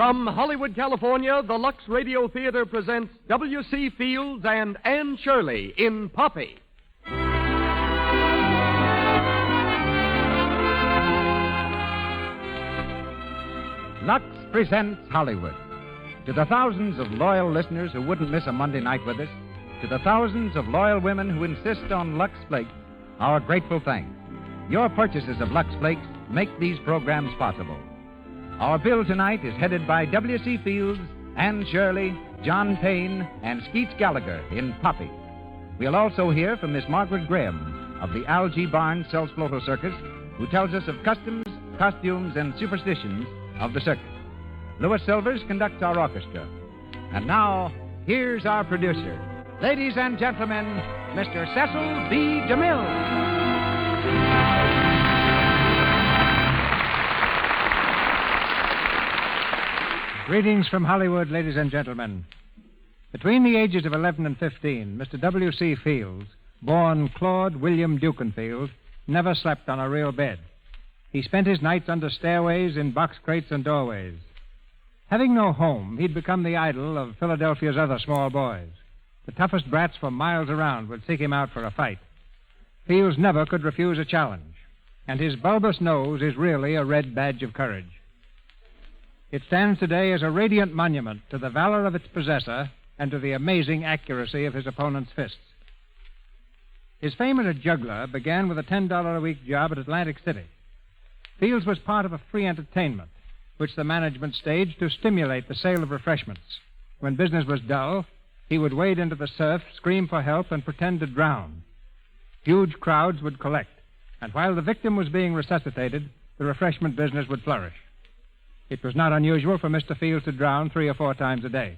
From Hollywood, California, the Lux Radio Theater presents W.C. Fields and Anne Shirley in Poppy. Lux presents Hollywood. To the thousands of loyal listeners who wouldn't miss a Monday night with us, to the thousands of loyal women who insist on Lux Flakes, our grateful thanks. Your purchases of Lux Flakes make these programs possible. Our bill tonight is headed by W.C. Fields, Anne Shirley, John Payne, and Skeets Gallagher in Poppy. We'll also hear from Miss Margaret Graham of the Algie Barnes Sells-Floto Circus, who tells us of customs, costumes, and superstitions of the circus. Louis Silvers conducts our orchestra. And now, here's our producer. Ladies and gentlemen, Mr. Cecil B. DeMille. Greetings from Hollywood, ladies and gentlemen. Between the ages of 11 and 15, Mr. W.C. Fields, born Claude William Dukenfield, never slept on a real bed. He spent his nights under stairways, in box crates, and doorways. Having no home, he'd become the idol of Philadelphia's other small boys. The toughest brats for miles around would seek him out for a fight. Fields never could refuse a challenge, and his bulbous nose is really a red badge of courage. It stands today as a radiant monument to the valor of its possessor and to the amazing accuracy of his opponent's fists. His fame as a juggler began with a $10 a week job at Atlantic City. Fields was part of a free entertainment, which the management staged to stimulate the sale of refreshments. When business was dull, he would wade into the surf, scream for help, and pretend to drown. Huge crowds would collect, and while the victim was being resuscitated, the refreshment business would flourish. It was not unusual for Mr. Fields to drown 3 or 4 times a day.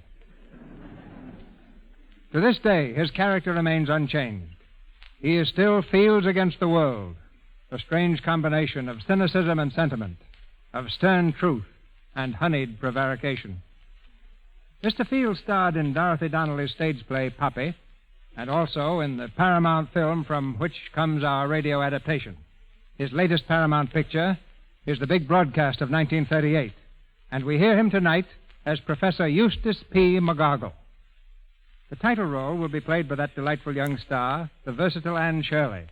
To this day, his character remains unchanged. He is still Fields against the world, a strange combination of cynicism and sentiment, of stern truth and honeyed prevarication. Mr. Fields starred in Dorothy Donnelly's stage play Poppy, and also in the Paramount film from which comes our radio adaptation. His latest Paramount picture is the big broadcast of 1938, and we hear him tonight as Professor Eustace P. McGargle. The title role will be played by that delightful young star, the versatile Anne Shirley.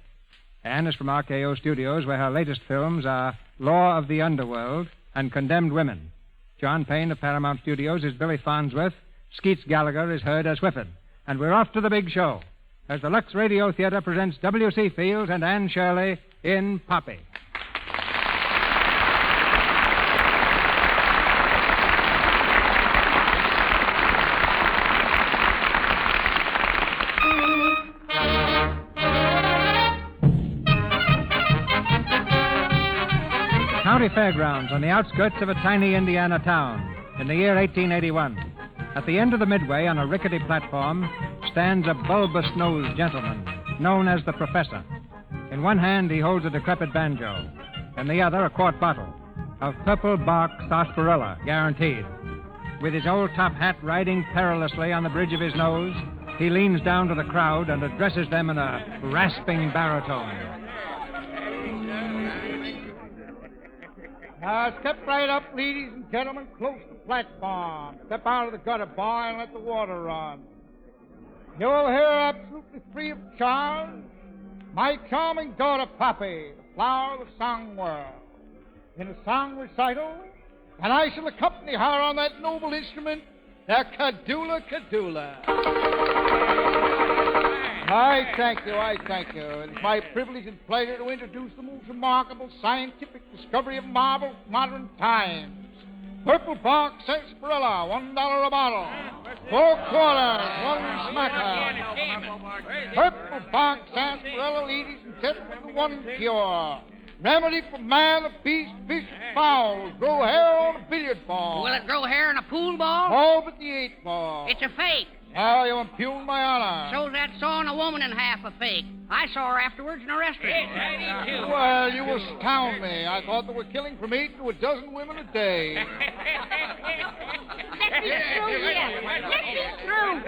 Anne is from RKO Studios, where her latest films are Law of the Underworld and Condemned Women. John Payne of Paramount Studios is Billy Farnsworth. Skeets Gallagher is heard as Whiffen. And we're off to the big show as the Lux Radio Theater presents W.C. Fields and Anne Shirley in Poppy. County Fairgrounds on the outskirts of a tiny Indiana town in the year 1881. At the end of the midway on a rickety platform stands a bulbous-nosed gentleman known as the Professor. In one hand he holds a decrepit banjo, in the other a quart bottle of purple bark sarsaparilla, guaranteed. With his old top hat riding perilously on the bridge of his nose, he leans down to the crowd and addresses them in a rasping baritone. Now, step right up, ladies and gentlemen, close to the platform. Step out of the gutter, boy, and let the water run. You'll hear absolutely free of charge my charming daughter, Poppy, the flower of the song world. In a song recital, and I shall accompany her on that noble instrument, the kadoola. I thank you. It's my privilege and pleasure to introduce the most remarkable scientific discovery of modern times. Purple bark sarsaparilla, $1 a bottle. 4 quarters, 1 smacker. Purple bark sarsaparilla, ladies and gentlemen, the one cure. Remedy for man, the beast, fish, and fowl. Grow hair on a billiard ball. Will it grow hair in a pool ball? All but the 8 ball. It's a fake. Now you impugn my honor. So's that sawing a woman in half a fake. I saw her afterwards in a restaurant. Well, you astound me. I thought they were killing from 8 to a dozen women a day. Let me through here. Let me through.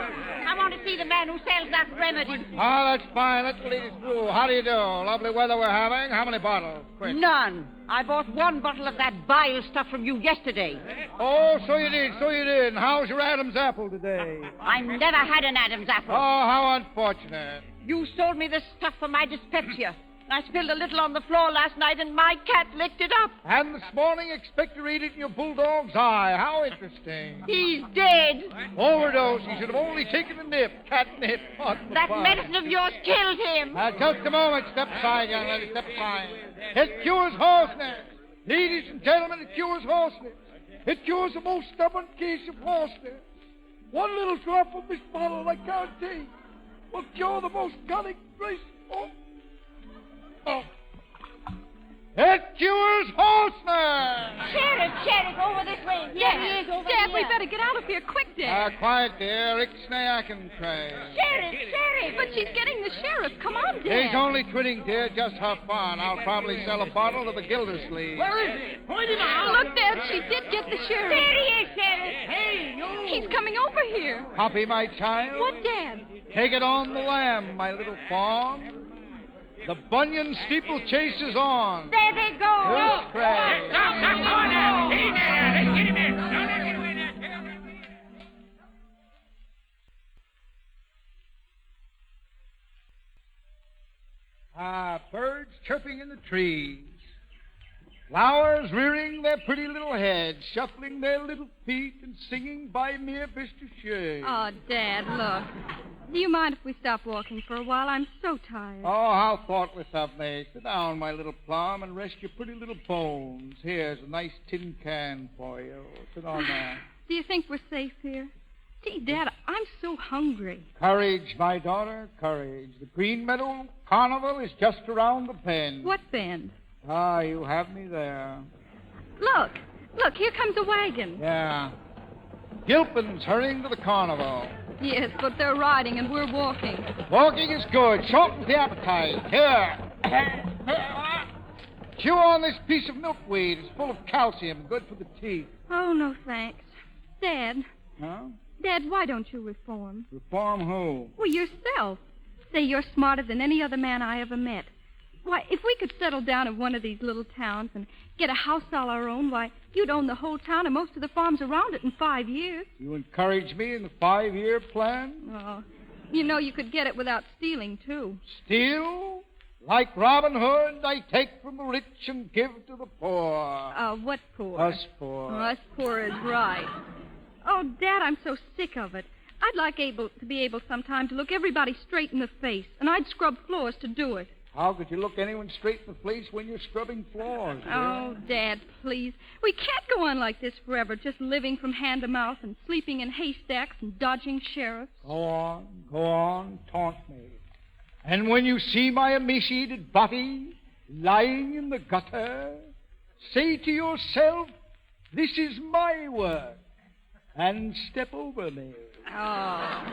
I want to see the man who sells that remedy. Ah, that's fine. Let the ladies through. How do you do? Lovely weather we're having. How many bottles? Quick. None. I bought one bottle of that vile stuff from you yesterday. Oh, so you did. And how's your Adam's apple today? I never had an Adam's apple. Oh, how unfortunate. You sold me this stuff for my dyspepsia. I spilled a little on the floor last night, and my cat licked it up. And this morning, expect to read it in your bulldog's eye. How interesting. He's dead. Overdose. He should have only taken a nip. Catnip. That medicine of yours killed him. Just a moment. Step aside, young lady. Step aside. It cures hoarseness. Ladies and gentlemen, it cures hoarseness. It cures the most stubborn case of hoarseness. One little drop of this bottle, I guarantee, will cure the most cunning grace. Oh. It cures hoarseness! Sheriff, over this way. There he is, over Dad, here. we better get out of here quick, Dad. Quiet, dear. Ixnay, I can pray. Sheriff! But she's getting the sheriff. Come on, Dad. He's only twitting, dear. Just have fun. I'll probably sell a bottle to the Gildersleeve. Where is he? Point him out. Look, Dad, she did get the sheriff. There he is, Sheriff. Hey, you! He's coming over here. Poppy, my child. What, Dad? Take it on the lamb, my little fawn. The Bunyan steeplechase is on. There they go. Who's Craig? Birds chirping in the trees. Flowers rearing their pretty little heads, shuffling their little feet, and singing by mere Mr. Shea. Oh, Dad, look. Do you mind if we stop walking for a while? I'm so tired. Oh, how thoughtless of me. Sit down, my little plum, and rest your pretty little bones. Here's a nice tin can for you. Sit on there. Do you think we're safe here? Gee, Dad, I'm so hungry. Courage, my daughter, courage. The Green Meadow Carnival is just around the bend. What bend? Ah, you have me there. Look, here comes a wagon. Yeah. Gilpin's hurrying to the carnival. Yes, but they're riding and we're walking. Walking is good. Shortens the appetite. Here. Chew on this piece of milkweed. It's full of calcium, good for the teeth. Oh, no, thanks. Dad. Huh? Dad, why don't you reform? Reform who? Well, yourself. Say you're smarter than any other man I ever met. Why, if we could settle down in one of these little towns and get a house all our own, why, you'd own the whole town and most of the farms around it in 5 years. You encourage me in the 5-year plan? Oh, you know you could get it without stealing, too. Steal? Like Robin Hood, I take from the rich and give to the poor. What poor? Us poor. Oh, us poor is right. Oh, Dad, I'm so sick of it. I'd like to be able sometime to look everybody straight in the face, and I'd scrub floors to do it. How could you look anyone straight in the face when you're scrubbing floors, dear? Oh, Dad, please. We can't go on like this forever, just living from hand to mouth and sleeping in haystacks and dodging sheriffs. Go on, taunt me. And when you see my emaciated body lying in the gutter, say to yourself, this is my work, and step over me. Oh,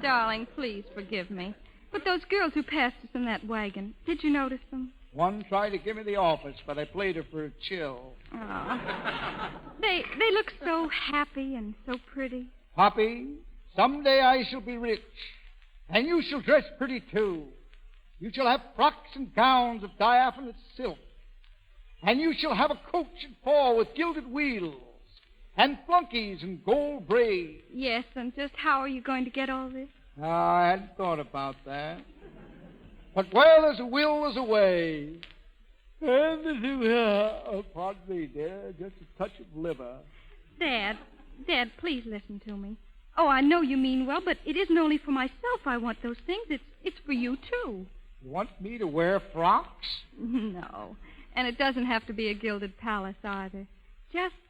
darling, please forgive me. But those girls who passed us in that wagon, did you notice them? One tried to give me the office, but I played her for a chill. Oh. They look so happy and so pretty. Poppy, someday I shall be rich, and you shall dress pretty, too. You shall have frocks and gowns of diaphanous silk, and you shall have a coach and four with gilded wheels, and flunkies and gold braids. Yes, and just how are you going to get all this? I hadn't thought about that. But where there's a will, there's a way. And pardon me, dear, just a touch of liver. Dad, please listen to me. Oh, I know you mean well, but it isn't only for myself I want those things. It's for you, too. You want me to wear frocks? No, and it doesn't have to be a gilded palace either.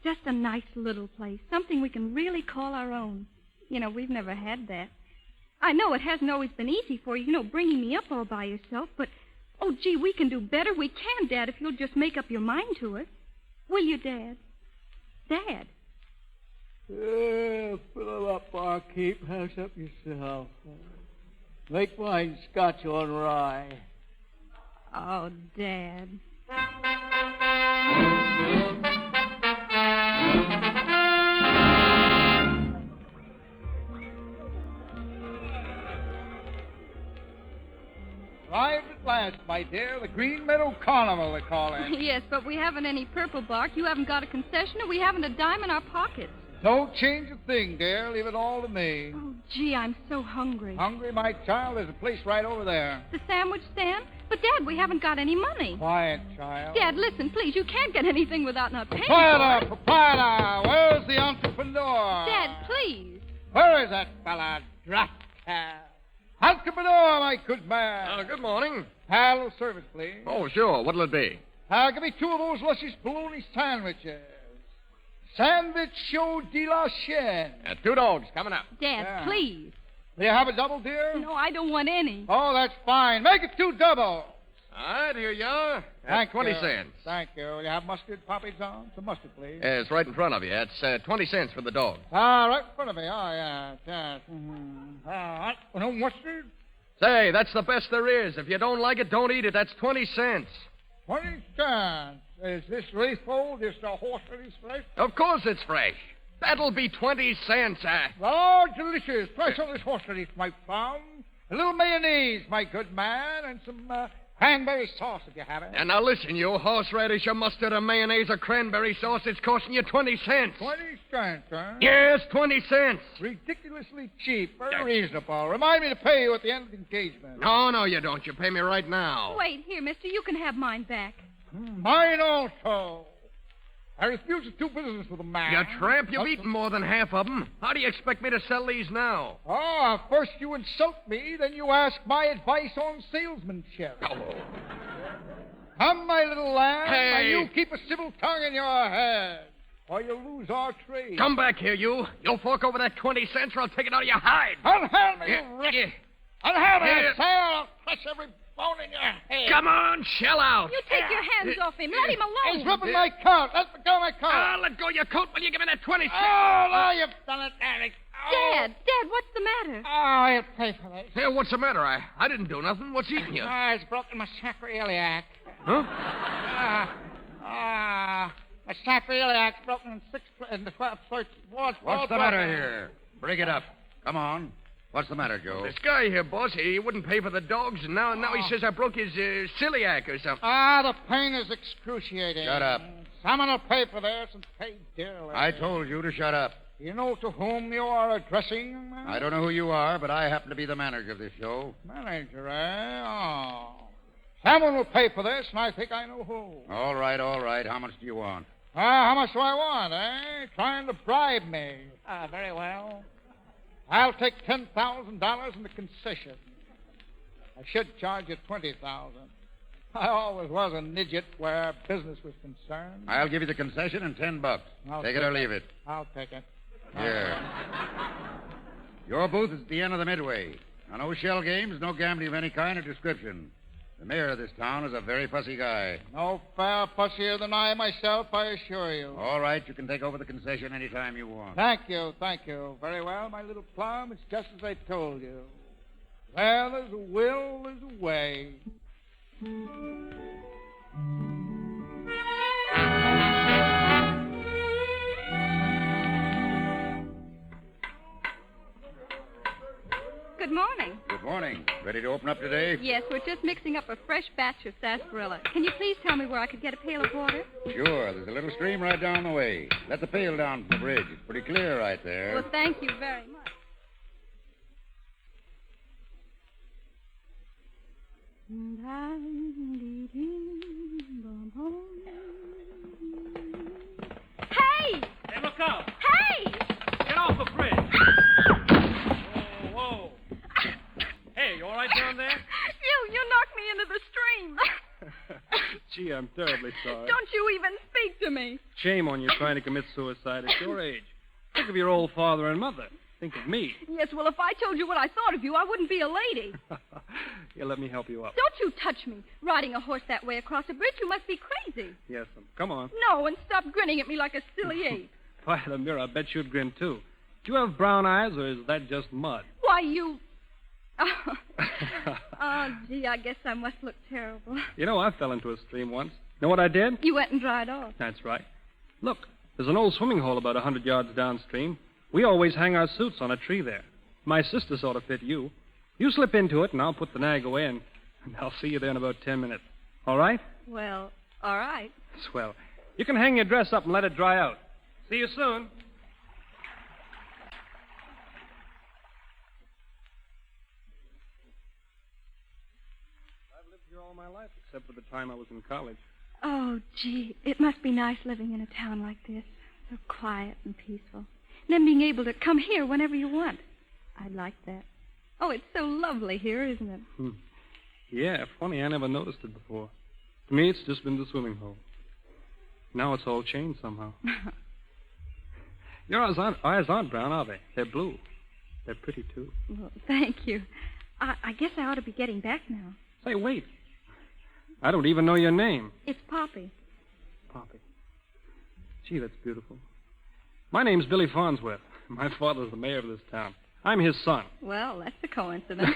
Just a nice little place, something we can really call our own. You know, we've never had that. I know it hasn't always been easy for you, bringing me up all by yourself, but, oh, gee, we can do better. We can, Dad, if you'll just make up your mind to it. Will you, Dad? Dad? Fill it up, barkeep. House up yourself. Make mine scotch on rye. Oh, Dad. Arrived at last, my my dear. The Green Meadow Carnival, they call it. Yes, but we haven't any purple bark. You haven't got a concession, and we haven't a dime in our pockets. Don't change a thing, dear. Leave it all to me. Oh, gee, I'm so hungry. Hungry, my child? There's a place right over there. The sandwich stand? But, Dad, we haven't got any money. Quiet, child. Dad, listen, please. You can't get anything without not paying Proprietor, for it. proprietor. Where's the entrepreneur? Dad, please. Where is that fella? Drop cab. Entrepreneur, my good man. Good morning. A little service, please. Oh, sure. What'll it be? Give me 2 of those luscious bologna sandwiches. Sandwich show de la chaîne. 2 dogs coming up. Dad, Yeah. please. Do you have a double, dear? No, I don't want any. Oh, that's fine. Make it 2 doubles. All right, here you are. Thank 20 you. cents. Thank you. You have mustard poppies on? Some mustard, please. It's right in front of you. It's 20 cents for the dog. Right in front of me. Oh, yeah. Yes. Mm-hmm. All right. No mustard? Say, that's the best there is. If you don't like it, don't eat it. That's 20 cents. 20 cents. Is this really full? Just a horse release flesh? Of course it's fresh. That'll be 20 cents. Oh, delicious. Price on this horse release, my farm. A little mayonnaise, my good man, and some cranberry sauce if you have it. And now listen, you horseradish, a mustard, a mayonnaise, a cranberry sauce, it's costing you 20 cents. 20 cents, huh? Yes, 20 cents. Ridiculously cheap. Very reasonable. Remind me to pay you at the end of the engagement. No, you don't. You pay me right now. Wait, here, mister. You can have mine back. Mine also. I refuse to do business with a man. You tramp, you've eaten more than half of them. How do you expect me to sell these now? First you insult me, then you ask my advice on salesmanship. Oh. Come, my little lamb. Hey. Now you keep a civil tongue in your head, or you'll lose our trade. Come back here, you. You'll fork over that 20 cents or I'll take it out of your hide. Unhand me, you wretch. Unhand me, Yeah. I say, or I'll crush every bone in your head. Come on, shell out. You take your hands off him. Let him alone. He's rubbing my coat. Let me go my coat. Let go of your coat. Will you give me that 20 cents? Oh, now you've done it, Eric. Dad, what's the matter? I'll pay for this. Hey, what's the matter? I didn't do nothing. What's eating you? It's broken my sacroiliac. Huh? My sacroiliac's broken in the 12 What's the matter here? Bring it up. Come on. What's the matter, Joe? This guy here, boss, he wouldn't pay for the dogs, and now he says I broke his celiac or something. The pain is excruciating. Shut up. Someone will pay for this and pay dearly. I told you to shut up. You know to whom you are addressing? I don't know who you are, but I happen to be the manager of this show. Manager, eh? Oh. Someone will pay for this, and I think I know who. All right. How much do you want? How much do I want, eh? Trying to bribe me. Very well. I'll take $10,000 in the concession. I should charge you $20,000. I always was an idiot where business was concerned. I'll give you the concession and $10. Take it or leave it. I'll take it. Here. Your booth is at the end of the midway. Now, no shell games, no gambling of any kind or description. The mayor of this town is a very fussy guy. No far fussier than I myself, I assure you. All right, you can take over the concession any time you want. Thank you. Very well, my little plum. It's just as I told you. Where there's a will, there's a way. Good morning. Good morning. Ready to open up today? Yes, we're just mixing up a fresh batch of sarsaparilla. Can you please tell me where I could get a pail of water? Sure. There's a little stream right down the way. Let the pail down from the bridge. It's pretty clear right there. Well, thank you very much. Hey! Hey, look out! Hey! Get off the bridge! Whoa. Hey, you all right down there? You knocked me into the stream. Gee, I'm terribly sorry. Don't you even speak to me. Shame on you trying to commit suicide at your age. Think of your old father and mother. Think of me. Yes, well, if I told you what I thought of you, I wouldn't be a lady. Here, let me help you up. Don't you touch me. Riding a horse that way across a bridge, you must be crazy. Yes, come on. No, and stop grinning at me like a silly ape. By the mirror, I bet you'd grin, too. Do you have brown eyes, or is that just mud? Why, you... Oh, gee, I guess I must look terrible. You know, I fell into a stream once. Know what I did? You went and dried off. That's right. Look, there's an old swimming hole about 100 yards downstream. We always hang our suits on a tree there. My sister sort of fit you. You slip into it, and I'll put the nag away, and And I'll see you there in about 10 minutes. All right? Well, all right. Swell. You can hang your dress up and let it dry out. See you soon. I've lived here all my life, except for the time I was in college. Oh, gee, it must be nice living in a town like this. So quiet and peaceful. And then being able to come here whenever you want. I'd like that. Oh, it's so lovely here, isn't it? Yeah, funny, I never noticed it before. To me, it's just been the swimming hole. Now it's all changed somehow. Your eyes aren't brown, are they? They're blue. They're pretty, too. Well, thank you. I guess I ought to be getting back now. Say, wait. I don't even know your name. It's Poppy. Poppy. Gee, that's beautiful. My name's Billy Farnsworth. My father's the mayor of this town. I'm his son. Well, that's a coincidence.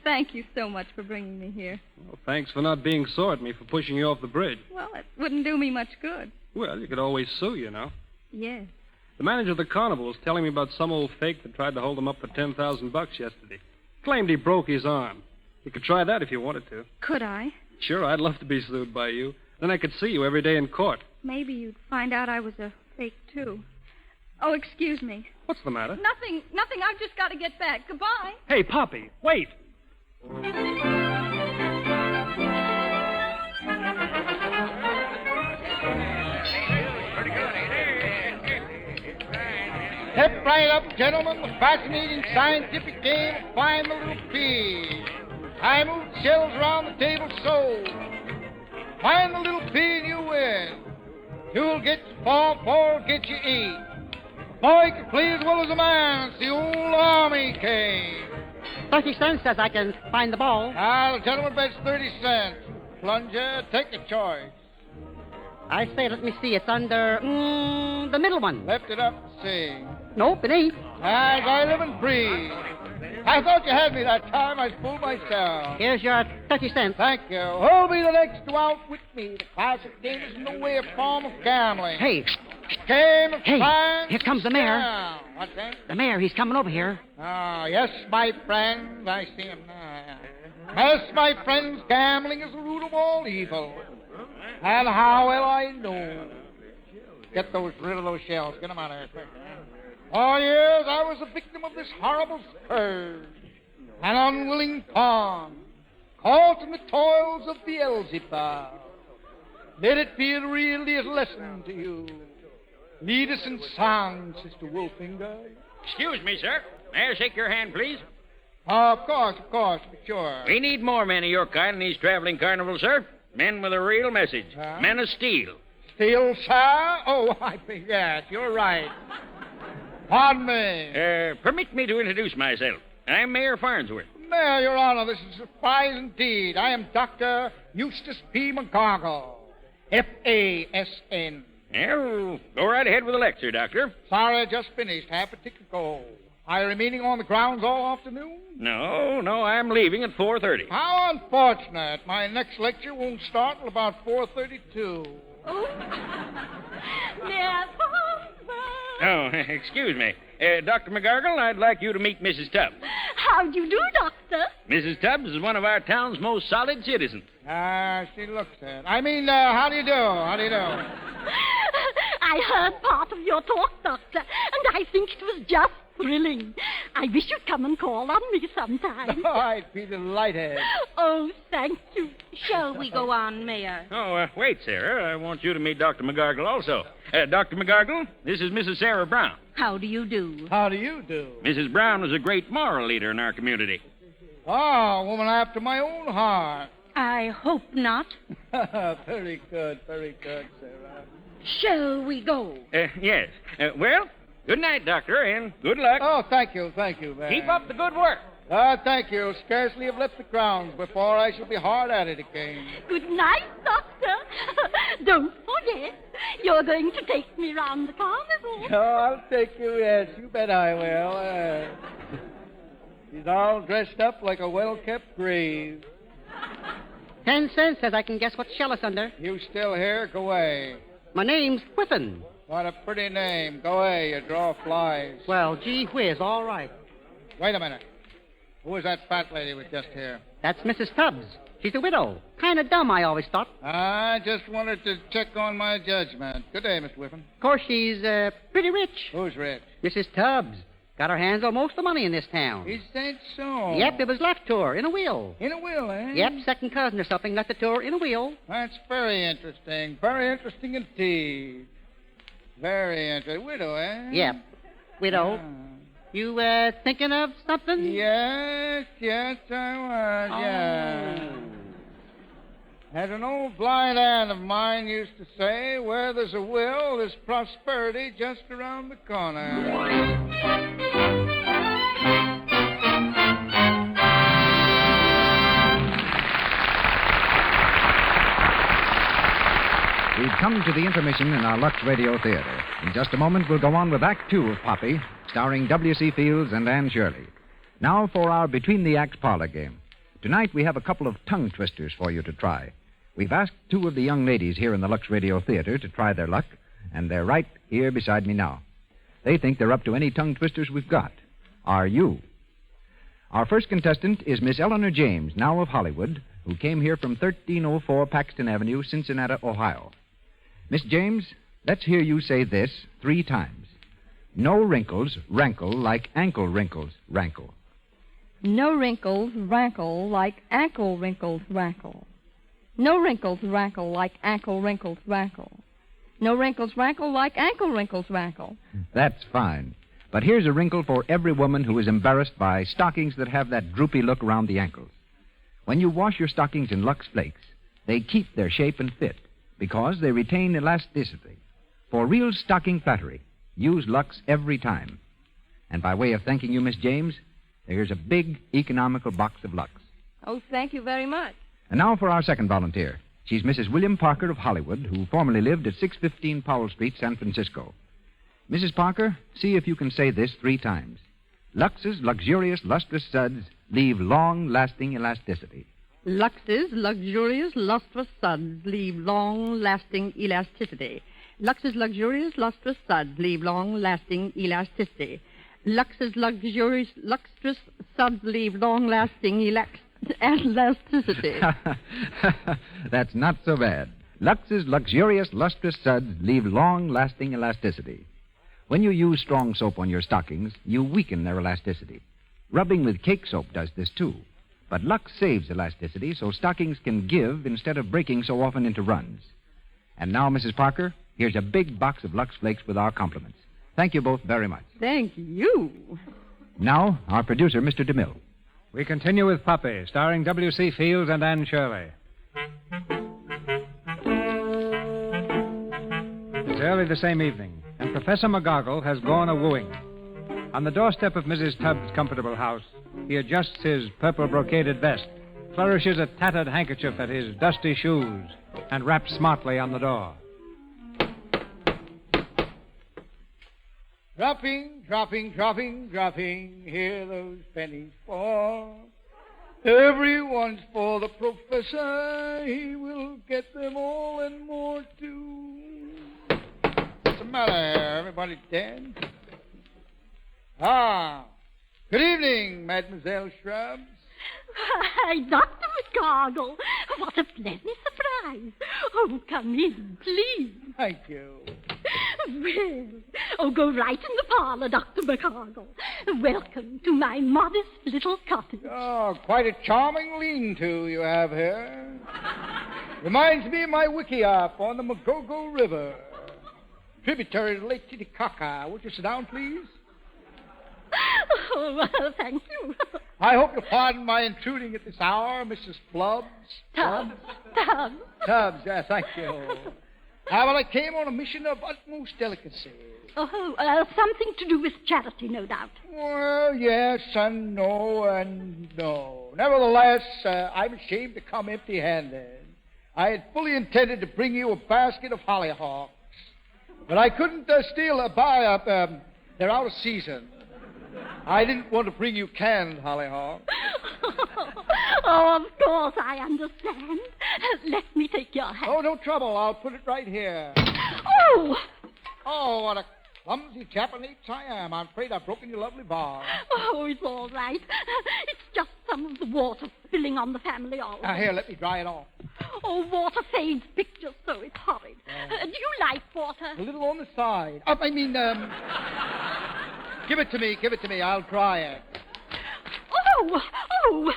Thank you so much for bringing me here. Well, thanks for not being sore at me for pushing you off the bridge. Well, it wouldn't do me much good. Well, you could always sue, you know. Yes. The manager of the carnival was telling me about some old fake that tried to hold him up for $10,000 yesterday. Claimed he broke his arm. You could try that if you wanted to. Could I? Sure, I'd love to be sued by you. Then I could see you every day in court. Maybe you'd find out I was a fake, too. Oh, excuse me. What's the matter? Nothing. I've just got to get back. Goodbye. Hey, Poppy, wait. Step right up, gentlemen, the fascinating scientific game of Find the Little Pea. I move the shells around the table so. Find the little pea and you win. You'll get your fall, four will get you 8. A boy can play as well as a man. It's the old army game. 30 cents says I can find the ball. Now, the gentleman bets 30 cents. Plunger, take the choice. I say, let me see. It's under the middle one. Lift it up and see. Nope, it ain't. As I live and breathe. I thought you had me that time. I fooled myself. Here's your 30 cents. Thank you. Who'll be the next to outwit me? The classic game is no way a form of gambling. Hey. Game of science. Here comes the mayor. Yeah. What's that? The mayor, he's coming over here. Oh, yes, my friends. I see him now. Yes, my friends, gambling is the root of all evil. And how well I know. Get rid of those shells. Get them out of here quick. For years, I was a victim of this horrible scourge. An unwilling pawn, caught in the toils of Beelzebub. Let it be a real dear lesson to you. Lead us in song, Sister Wolfinger. Excuse me, sir. May I shake your hand, please? Of course, sure. We need more men of your kind in these traveling carnivals, sir. Men with a real message. Men of steel. Steel, sir? Oh, yes, you're right. Pardon me. Permit me to introduce myself. I'm Mayor Farnsworth. Mayor, Your Honor, this is a surprise indeed. I am Dr. Eustace P. McGargle. F-A-S-N. Well, go right ahead with the lecture, Doctor. Sorry, I just finished. Half a ticket to go. Are you remaining on the grounds all afternoon? No, I'm leaving at 4:30. How unfortunate. My next lecture won't start till about 4:32. Oh, Mayor Farnsworth. Oh, excuse me. Dr. McGargle, I'd like you to meet Mrs. Tubbs. How do you do, Doctor? Mrs. Tubbs is one of our town's most solid citizens. She looks it. I mean, how do you do? I heard part of your talk, Doctor, and I think it was just thrilling. I wish you'd come and call on me sometime. Oh, I'd be delighted. Oh, thank you. Shall we go on, Mayor? Oh, wait, Sarah. I want you to meet Dr. McGargle also. Dr. McGargle, this is Mrs. Sarah Brown. How do you do? How do you do? Mrs. Brown was a great moral leader in our community. Oh, a woman after my own heart. I hope not. Very good, Sarah. Shall we go? Yes. Well, good night, Doctor, and good luck. Oh, thank you, man. Keep up the good work. Thank you. Scarcely have left the grounds before I shall be hard at it again. Good night, Doctor. Don't forget, you're going to take me round the carnival. Oh, I'll take you, yes. You bet I will. She's all dressed up like a well-kept grave. 10 cents says I can guess what shell it's under. You still here? Go away. My name's Whiffin. What a pretty name. Go away. You draw flies. Well, gee whiz, all right. Wait a minute. Who was that fat lady we just here? That's Mrs. Tubbs. She's a widow. Kind of dumb, I always thought. I just wanted to check on my judgment. Good day, Mr. Whiffen. Of course, she's pretty rich. Who's rich? Mrs. Tubbs. Got her hands on most of the money in this town. Is that so? Yep, it was left to her in a will. In a will, eh? Yep, second cousin or something left it to her in a will. That's very interesting. Very interesting indeed. Very interesting. Widow, eh? Yep. Widow. Ah. You, thinking of something? Yes, I was, yeah. As an old blind aunt of mine used to say, where there's a will, there's prosperity just around the corner. We've come to the intermission in our Lux Radio Theater. In just a moment, we'll go on with Act Two of Poppy, starring W.C. Fields and Anne Shirley. Now for our Between the Acts parlor game. Tonight, we have a couple of tongue twisters for you to try. We've asked two of the young ladies here in the Lux Radio Theater to try their luck, and they're right here beside me now. They think they're up to any tongue twisters we've got. Are you? Our first contestant is Miss Eleanor James, now of Hollywood, who came here from 1304 Paxton Avenue, Cincinnati, Ohio. Miss James, let's hear you say this 3 times. No wrinkles rankle like ankle wrinkles rankle. No wrinkles rankle like ankle wrinkles rankle. No wrinkles rankle like ankle wrinkles rankle. No wrinkles rankle like ankle wrinkles rankle. That's fine. But here's a wrinkle for every woman who is embarrassed by stockings that have that droopy look around the ankles. When you wash your stockings in Lux Flakes, they keep their shape and fit because they retain elasticity. For real stocking flattery, use Lux every time. And by way of thanking you, Miss James, here's a big economical box of Lux. Oh, thank you very much. And now for our second volunteer. She's Mrs. William Parker of Hollywood, who formerly lived at 615 Powell Street, San Francisco. Mrs. Parker, see if you can say this 3 times. Lux's luxurious, lustrous suds leave long-lasting elasticity. Lux's luxurious, lustrous suds leave long-lasting elasticity. Lux's luxurious, lustrous suds leave long-lasting elasticity. Lux's luxurious, lustrous suds leave long-lasting elasticity. That's not so bad. Lux's luxurious, lustrous suds leave long-lasting elasticity. When you use strong soap on your stockings, you weaken their elasticity. Rubbing with cake soap does this, too. But Lux saves elasticity so stockings can give instead of breaking so often into runs. And now, Mrs. Parker, here's a big box of Lux Flakes with our compliments. Thank you both very much. Thank you. Now, our producer, Mr. DeMille. We continue with Puppy, starring W.C. Fields and Anne Shirley. It's early the same evening, and Professor McGargle has gone a-wooing. On the doorstep of Mrs. Tubbs' comfortable house, he adjusts his purple brocaded vest, flourishes a tattered handkerchief at his dusty shoes, and raps smartly on the door. Dropping, dropping, dropping, dropping, here those pennies fall. Everyone's for the professor, he will get them all and more too. What's the matter here? Everybody dead? Ah, good evening, Mademoiselle Shrubs. Why, Dr. McGargle, what a pleasant surprise. Oh, come in, please. Thank you. Well, go right in the parlor, Dr. McGargle. Welcome to my modest little cottage. Oh, quite a charming lean-to you have here. Reminds me of my wickiup on the Magogo River. Tributary to Lake Titicaca. Would you sit down, please? Oh, well, thank you. I hope you'll pardon my intruding at this hour, Mrs. Flubbs. Tubbs. Tubbs, yes, thank you. Well, I came on a mission of utmost delicacy. Oh, something to do with charity, no doubt. Well, yes and no and no. Nevertheless, I'm ashamed to come empty-handed. I had fully intended to bring you a basket of hollyhocks, but I couldn't buy they're out of season. I didn't want to bring you canned hollyhocks. Oh, of course, I understand. Let me take your hand. Oh, no trouble. I'll put it right here. Oh! Oh, what a Clumsy Japanese I am. I'm afraid I've broken your lovely bar. Oh, it's all right. It's just some of the water spilling on the family album. Now, here, let me dry it off. Oh, water fades pictures, so it's horrid. Do you like water? A little on the side. Give it to me. I'll dry it. Oh!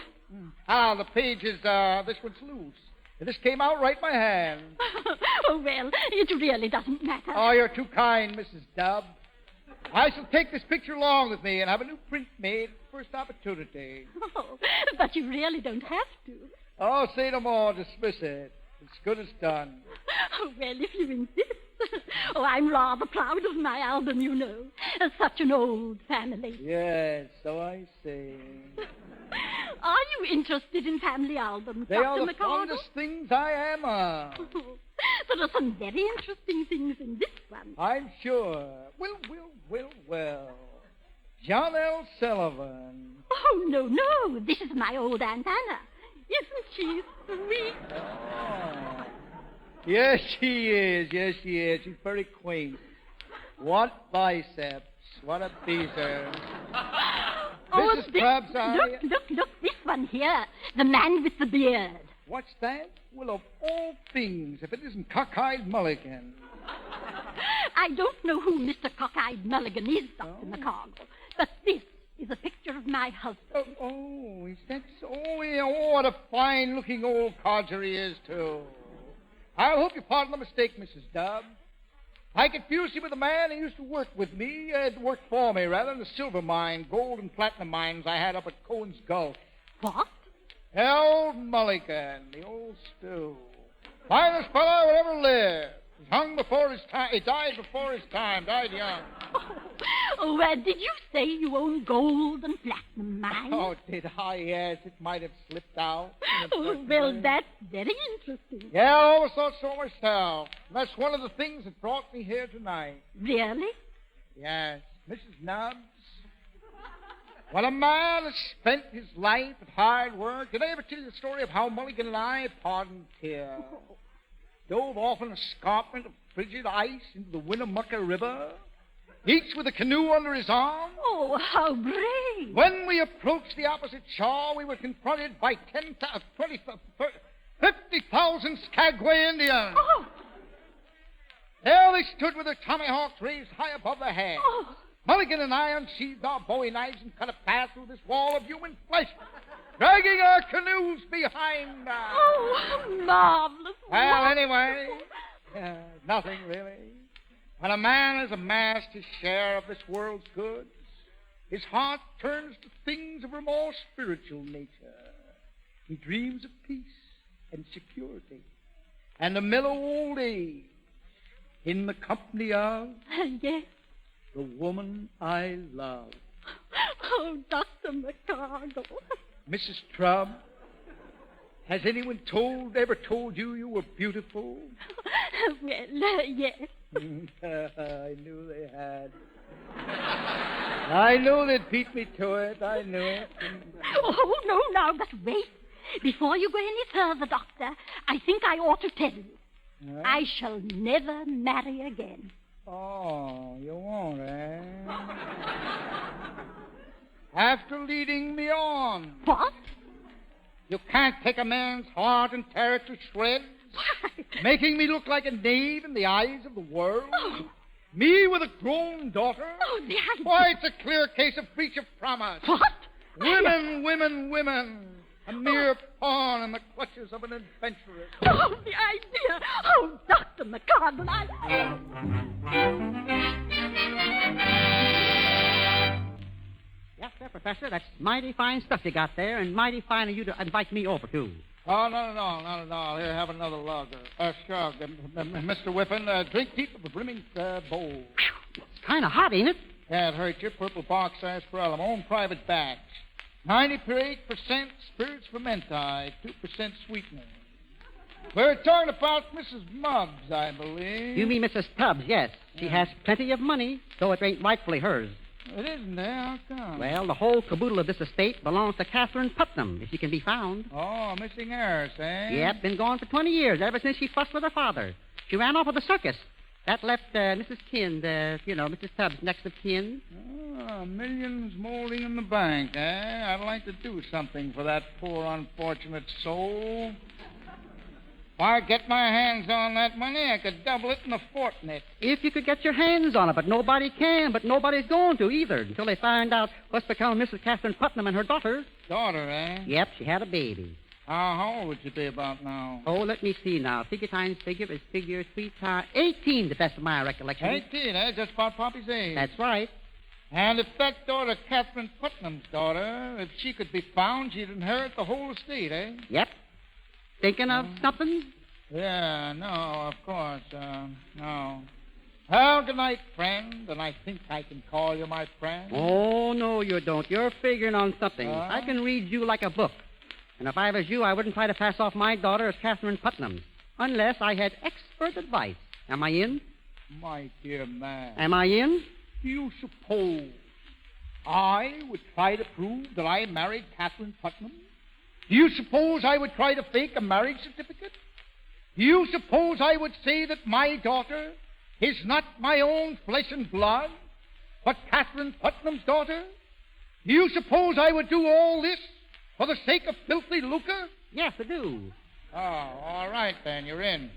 Ah, the page is, this one's loose. This came out right in my hand. Oh, well, it really doesn't matter. Oh, you're too kind, Mrs. Dubb. I shall take this picture along with me and have a new print made at the first opportunity. Oh, but you really don't have to. Oh, say no more. Dismiss it. It's good as done. Oh, well, if you insist. Oh, I'm rather proud of my album, you know. Such an old family. Yes, so I say. Are you interested in family albums, They Dr. are the McGargle? fondest things I am. There are some very interesting things in this one. I'm sure. Well. John L. Sullivan. Oh, no. This is my old Aunt Anna. Isn't she sweet? Oh. Yes, she is. She's very quaint. What biceps. What a teaser. Oh, Mrs. Krabs, Look, this one here. The man with the beard. What's that? Well, of all things, if it isn't Cockeyed Mulligan. I don't know who Mr. Cockeyed Mulligan is, Dr. McGargle, but this is a picture of my husband. Oh, is that so? Oh, what a fine-looking old codger he is, too. I hope you pardon the mistake, Mrs. Dubb. I confused you with a man who used to work with me, work for me, rather, in the silver mine, gold and platinum mines I had up at Cohen's Gulf. What? Harold Mulligan, the old stew. Finest fellow I would ever live. He hung before his time. He died before his time. Died young. Oh, did you say you own gold and platinum mines? Oh, did I? Yes, it might have slipped out. Oh, well, that's very interesting. Yeah, I always thought so myself. That's one of the things that brought me here tonight. Really? Yes. Mrs. Nubbs, when a man has spent his life at hard work, did I ever tell you the story of how Mulligan and I, pardon tear, dove off an escarpment of frigid ice into the Winnemucca River, each with a canoe under his arm? Oh, how brave. When we approached the opposite shore, we were confronted by 50,000 Skagway Indians. Oh. There they stood with their tomahawks raised high above their heads. Oh. Mulligan and I unsheathed our bowie knives and cut a path through this wall of human flesh, dragging our canoes behind us. Oh, marvelous. Well, anyway, nothing really. When a man has amassed his share of this world's goods, his heart turns to things of a more spiritual nature. He dreams of peace and security and a mellow old age in the company of... Yes. The woman I love. Oh, Dr. McGargle. Mrs. Trubb, has anyone ever told you you were beautiful? Well, yes. I knew they had. I knew they'd beat me to it. I knew it. Oh, no, but wait. Before you go any further, Doctor, I think I ought to tell you. Huh? I shall never marry again. Oh, you won't, eh? After leading me on. What? You can't take a man's heart and tear it to shreds, making me look like a knave in the eyes of the world. Oh. Me with a grown daughter? Oh, the idea. Why, it's a clear case of breach of promise. What? Women. A mere pawn in the clutches of an adventuress. Oh, the idea. Oh, Dr. McGargle, Yes, sir, Professor. That's mighty fine stuff you got there, and mighty fine of you to invite me over, too. Oh, not at all. Here, have another lager. Sure. Mr. Whiffen, drink deep of the brimming bowl. It's kind of hot, ain't it? Can't hurt you. Purple box sarsaparilla, my own private batch. 98% spirits fermenti, 2% sweetener. We're talking about Mrs. Mubbs, I believe. You mean Mrs. Tubbs, yes. She has plenty of money, though it ain't rightfully hers. It isn't there. How come? Well, the whole caboodle of this estate belongs to Catherine Putnam, if she can be found. Oh, missing heiress, eh? Yep, been gone for 20 years, ever since she fussed with her father. She ran off with the circus. That left Mrs. Kin, Mrs. Tubbs, next of kin. Millions molding in the bank, eh? I'd like to do something for that poor, unfortunate soul. If I get my hands on that money, I could double it in a fortnight. If you could get your hands on it, but nobody can, but nobody's going to either, until they find out what's become of Mrs. Catherine Putnam and her daughter. Daughter, eh? Yep, she had a baby. How old would you be about now? Oh, let me see now. Figure times figure is figure 3 times 18, the best of my recollection. 18, eh? Just about Poppy's age. That's right. And if that daughter, Catherine Putnam's daughter, if she could be found, she'd inherit the whole estate, eh? Yep. Thinking of something? Yeah, no, of course, no. Well, good night, friend, and I think I can call you my friend. Oh, no, you don't. You're figuring on something. I can read you like a book. And if I was you, I wouldn't try to pass off my daughter as Catherine Putnam, unless I had expert advice. Am I in? My dear man. Am I in? Do you suppose I would try to prove that I married Catherine Putnam? Do you suppose I would try to fake a marriage certificate? Do you suppose I would say that my daughter is not my own flesh and blood, but Catherine Putnam's daughter? Do you suppose I would do all this for the sake of filthy lucre? Yes, I do. Oh, all right, then. You're in.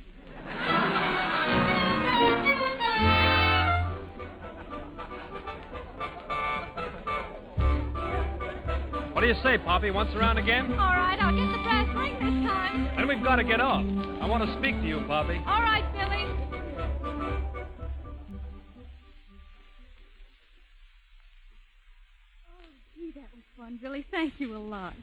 What do you say, Poppy? Once around again? All right, I'll get the transferring this time. Then we've got to get off. I want to speak to you, Poppy. All right, Billy. Oh, gee, that was fun, Billy. Thank you a lot.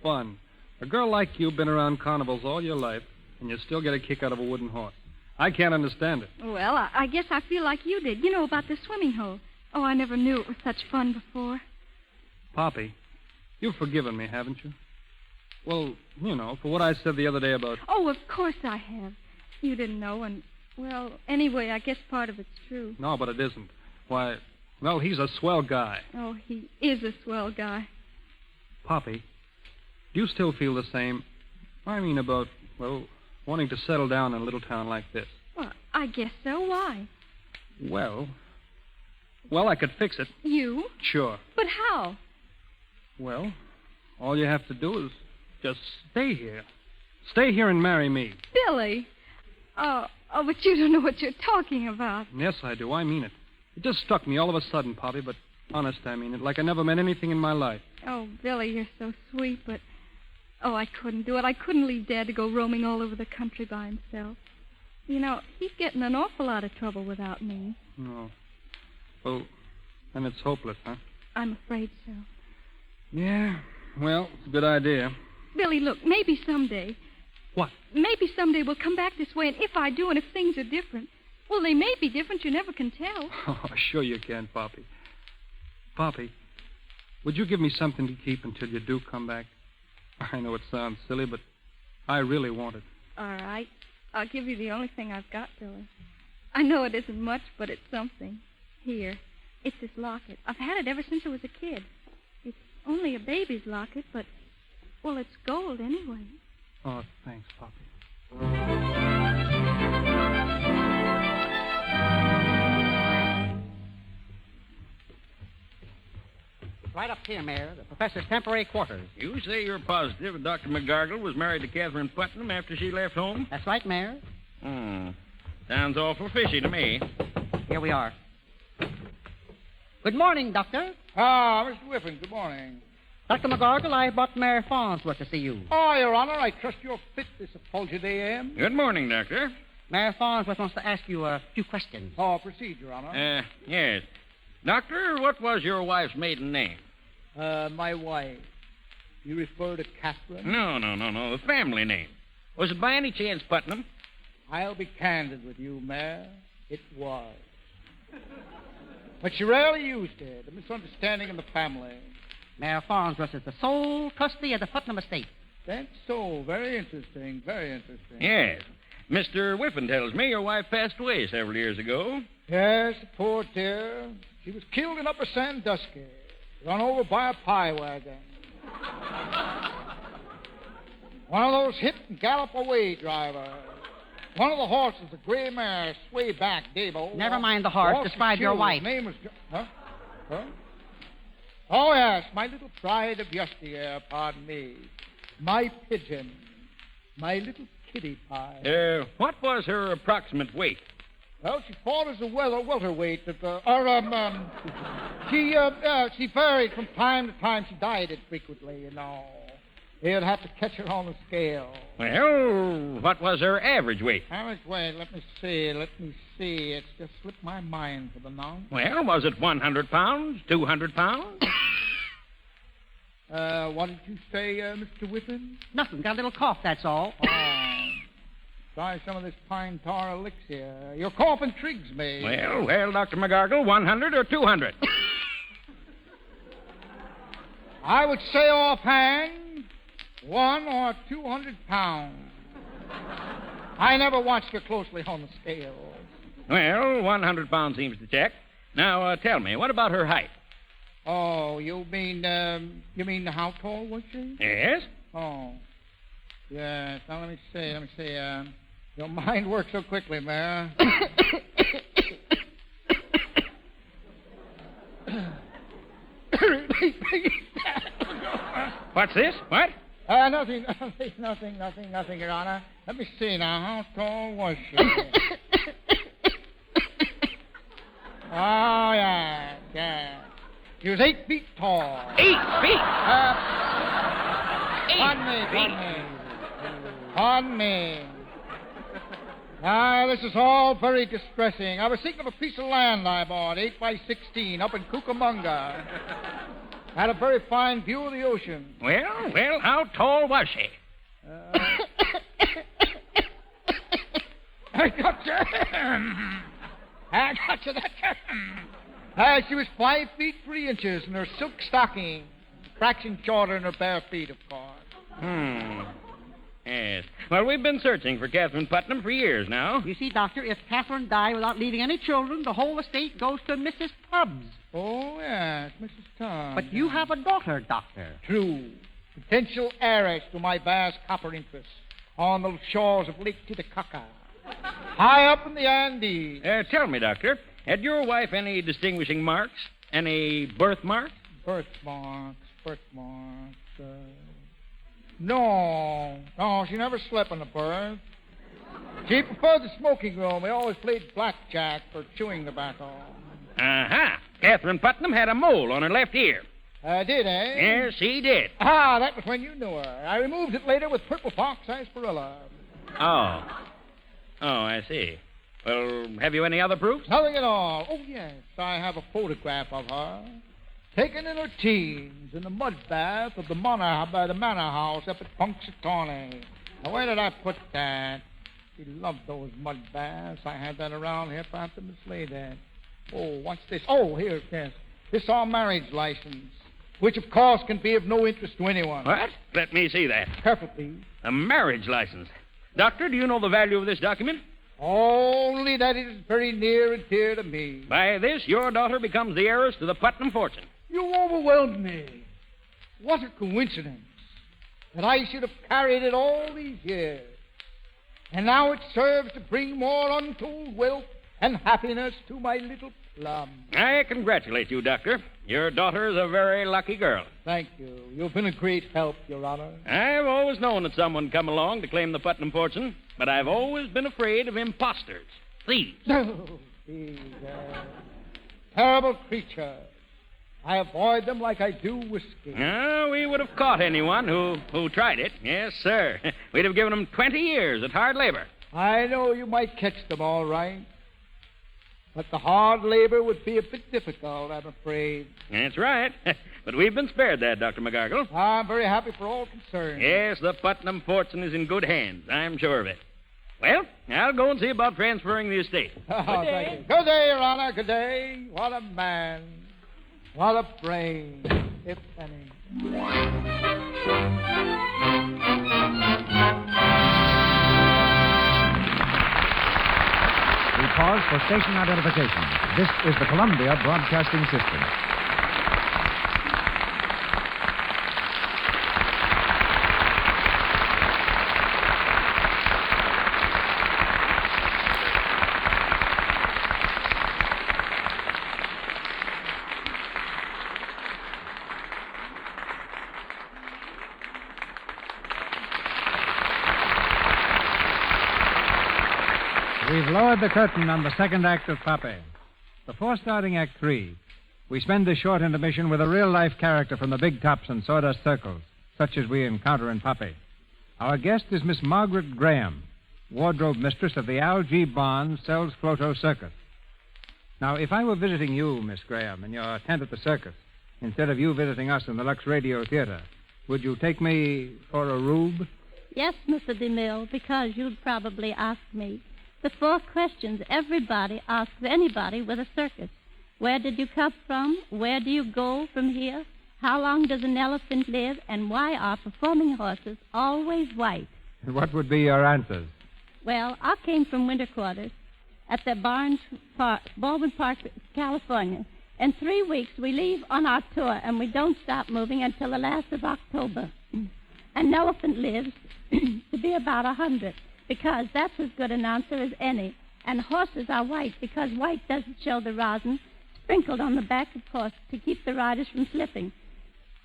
Fun. A girl like you been around carnivals all your life, and you still get a kick out of a wooden horse. I can't understand it. Well, I guess I feel like you did. You know about the swimming hole. Oh, I never knew it was such fun before. Poppy, you've forgiven me, haven't you? Well, for what I said the other day about... Oh, of course I have. You didn't know, and, well, anyway, I guess part of it's true. No, but it isn't. Why, well, he's a swell guy. Oh, he is a swell guy. Poppy, do you still feel the same? I mean about, well, wanting to settle down in a little town like this. Well, I guess so. Why? Well, I could fix it. You? Sure. But how? Well, all you have to do is just stay here. Stay here and marry me. Billy! Oh, but you don't know what you're talking about. Yes, I do. I mean it. It just struck me all of a sudden, Poppy, but honest, I mean it, like I never meant anything in my life. Oh, Billy, you're so sweet, but... Oh, I couldn't do it. I couldn't leave Dad to go roaming all over the country by himself. He's getting an awful lot of trouble without me. No. Well, then it's hopeless, huh? I'm afraid so. Yeah, well, it's a good idea. Billy, look, maybe someday. What? Maybe someday we'll come back this way, and if I do, and if things are different, well, they may be different. You never can tell. Oh, sure you can, Poppy. Poppy, would you give me something to keep until you do come back? I know it sounds silly, but I really want it. All right. I'll give you the only thing I've got, Billy. I know it isn't much, but it's something. Here. It's this locket. I've had it ever since I was a kid. It's only a baby's locket, but, well, it's gold anyway. Oh, thanks, Poppy. Right up here, Mayor, the professor's temporary quarters. You say you're positive Dr. McGargle was married to Catherine Putnam after she left home? That's right, Mayor. Sounds awful fishy to me. Here we are. Good morning, Doctor. Mr. Whiffen, good morning. Dr. McGargle, I brought Mayor Farnsworth to see you. Oh, Your Honor, I trust you're fit this effulgent AM. Good morning, Doctor. Mayor Farnsworth wants to ask you a few questions. Oh, proceed, Your Honor. Yes. Doctor, what was your wife's maiden name? My wife. You refer to Catherine? No. The family name. Was it by any chance Putnam? I'll be candid with you, Mayor. It was. But she rarely used it. A misunderstanding in the family. Mayor Farnsworth is the sole trustee of the Putnam estate. That's so. Very interesting. Very interesting. Yes. Mr. Whiffen tells me your wife passed away several years ago. Yes, poor dear. She was killed in Upper Sandusky. Run over by a pie wagon. One of those hit and gallop away drivers. One of the horses, a gray mare, sway back, Dabo. Never mind the horse. Describe your wife. Name was... Huh? Oh, yes, my little pride of yesteryear, pardon me. My pigeon. My little kitty pie. What was her approximate weight? Well, she fought as a welterweight. She varied from time to time. She dieted frequently, you know. You'd have to catch her on the scale. Well, what was her average weight? Average weight, let me see. It's just slipped my mind for the nonce. Well, was it 100 pounds, 200 pounds? What did you say, Mr. Whippen? Nothing. Got a little cough, that's all. Try some of this pine tar elixir. Your cough intrigues me. Well, Dr. McGargle, 100 or 200? I would say offhand, 100 or 200 pounds. I never watched her closely on the scale. Well, 100 pounds seems to check. Now, tell me, what about her height? Oh, you mean how tall was she? Yes? Oh. Yes. Now, let me see. Your mind works so quickly, Mayor. What's this? What? Nothing, Your Honor. Let me see now. How tall was she? Oh, yeah. She was 8 feet tall. 8 feet? Pardon me. This is all very distressing. I was thinking of a piece of land I bought, 8 by 16, up in Cucamonga. Had a very fine view of the ocean. Well, how tall was she? I got you. She was 5 feet 3 inches in her silk stocking. A fraction shorter than her bare feet, of course. Yes. Well, we've been searching for Catherine Putnam for years now. You see, Doctor, if Catherine died without leaving any children, the whole estate goes to Mrs. Tubbs. Oh, yes, Mrs. Tubbs. But you have a daughter, Doctor. True. Potential heiress to my vast copper interests on the shores of Lake Titicaca. High up in the Andes. Tell me, Doctor, had your wife any distinguishing marks? Any birthmarks? Birthmarks. No, she never slept in a berth. She preferred the smoking room. We always played blackjack for chewing tobacco. Uh-huh. Catherine Putnam had a mole on her left ear. Did, eh? Yes, she did. That was when you knew her. I removed it later with purple fox sarsaparilla. Oh, I see. Well, have you any other proofs? Nothing at all. Oh, yes, I have a photograph of her. Taken in her teens in the mud bath of the manor house up at Punxsutawney. Now, where did I put that? She loved those mud baths. I had that around here, perhaps to mislay that. Oh, what's this? Oh, here it is. This is our marriage license, which, of course, can be of no interest to anyone. What? Let me see that. Careful, please. A marriage license. Doctor, do you know the value of this document? Only that it is very near and dear to me. By this, your daughter becomes the heiress to the Putnam fortune. You overwhelmed me. What a coincidence that I should have carried it all these years. And now it serves to bring more untold wealth and happiness to my little plum. I congratulate you, Doctor. Your daughter is a very lucky girl. Thank you. You've been a great help, Your Honor. I've always known that someone would come along to claim the Putnam fortune, but I've always been afraid of imposters, thieves. Oh, these terrible creatures. I avoid them like I do whiskey. No, we would have caught anyone who tried it. Yes, sir. We'd have given them 20 years at hard labor. I know you might catch them all right. But the hard labor would be a bit difficult, I'm afraid. That's right. But we've been spared that, Dr. McGargle. I'm very happy for all concerned. Yes, the Putnam fortune is in good hands. I'm sure of it. Well, I'll go and see about transferring the estate. Good day. Good day, Your Honor. Good day. What a man. What a brain, if any. We pause for station identification. This is the Columbia Broadcasting System. We've lowered the curtain on the second act of Pape. Before starting Act 3, we spend this short intermission with a real-life character from the big tops and sawdust circles, such as we encounter in Pape. Our guest is Miss Margaret Graham, wardrobe mistress of the Al G. Barnes Sells Floto Circus. Now, if I were visiting you, Miss Graham, in your tent at the circus, instead of you visiting us in the Lux Radio Theater, would you take me for a rube? Yes, Mr. DeMille, because you'd probably ask me the 4 questions everybody asks anybody with a circus. Where did you come from? Where do you go from here? How long does an elephant live? And why are performing horses always white? What would be your answers? Well, I came from winter quarters at the Baldwin Park, California. In 3 weeks, we leave on our tour, and we don't stop moving until the last of October. An elephant lives to be about 100, because that's as good an answer as any. And horses are white, because white doesn't show the rosin sprinkled on the back, of course, to keep the riders from slipping.